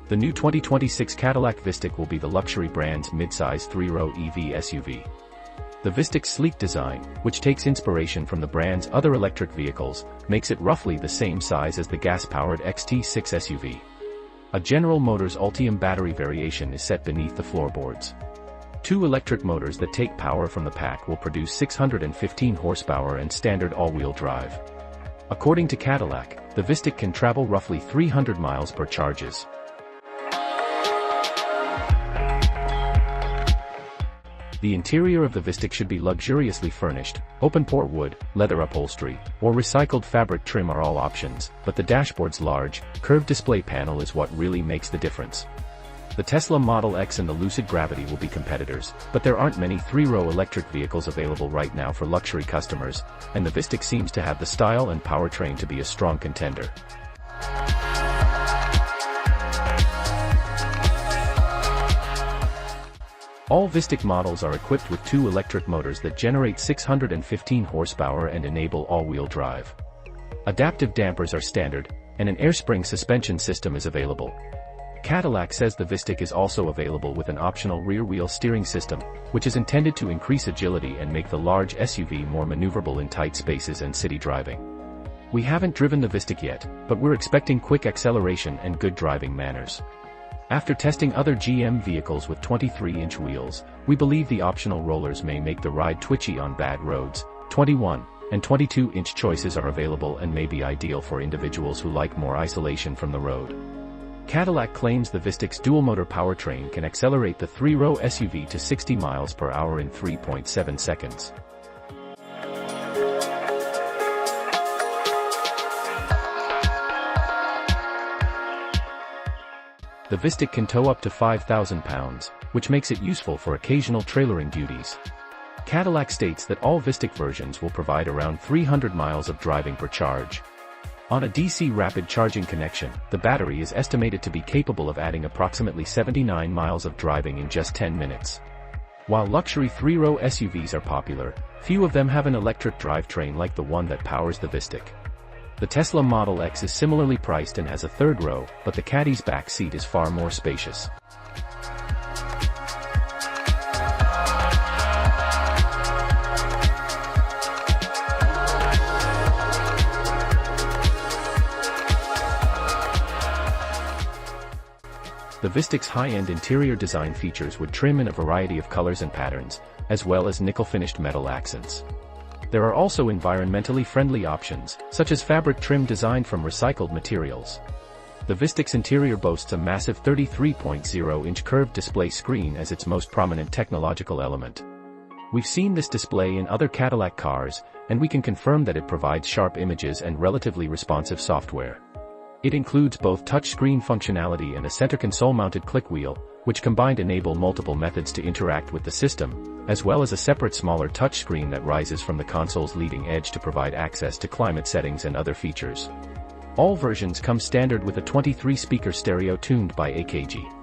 The new 2026 Cadillac Vistiq will be the luxury brand's mid-size three-row EV SUV. The Vistiq's sleek design, which takes inspiration from the brand's other electric vehicles, makes it roughly the same size as the gas-powered XT6 SUV. A General Motors Ultium battery variation is set beneath the floorboards. Two electric motors that take power from the pack will produce 615 horsepower and standard all-wheel drive. According to Cadillac, the Vistiq can travel roughly 300 miles per charges. The interior of the Vistiq should be luxuriously furnished. Open-port wood, leather upholstery, or recycled fabric trim are all options, but the dashboard's large, curved display panel is what really makes the difference. The Tesla Model X and the Lucid Gravity will be competitors, but there aren't many three-row electric vehicles available right now for luxury customers, and the Vistiq seems to have the style and powertrain to be a strong contender. All Vistiq models are equipped with two electric motors that generate 615 horsepower and enable all-wheel drive. Adaptive dampers are standard, and an air-spring suspension system is available. Cadillac says the Vistiq is also available with an optional rear-wheel steering system, which is intended to increase agility and make the large SUV more maneuverable in tight spaces and city driving. We haven't driven the Vistiq yet, but we're expecting quick acceleration and good driving manners. After testing other GM vehicles with 23-inch wheels, we believe the optional rollers may make the ride twitchy on bad roads. 21 and 22-inch choices are available and may be ideal for individuals who like more isolation from the road. Cadillac claims the Vistiq's dual-motor powertrain can accelerate the three-row SUV to 60 miles per hour in 3.7 seconds. The Vistiq can tow up to 5,000 pounds, which makes it useful for occasional trailering duties. Cadillac states that all Vistiq versions will provide around 300 miles of driving per charge. On a DC rapid charging connection, the battery is estimated to be capable of adding approximately 79 miles of driving in just 10 minutes. While luxury three-row SUVs are popular, few of them have an electric drivetrain like the one that powers the Vistiq. The Tesla Model X is similarly priced and has a third row, but the Caddy's back seat is far more spacious. The Vistiq's high-end interior design features wood trim in a variety of colors and patterns, as well as nickel-finished metal accents. There are also environmentally friendly options, such as fabric trim designed from recycled materials. The Vistiq's interior boasts a massive 33.0-inch curved display screen as its most prominent technological element. We've seen this display in other Cadillac cars, and we can confirm that it provides sharp images and relatively responsive software. It includes both touchscreen functionality and a center console-mounted click wheel, which combined enable multiple methods to interact with the system, as well as a separate smaller touchscreen that rises from the console's leading edge to provide access to climate settings and other features. All versions come standard with a 23-speaker stereo tuned by AKG.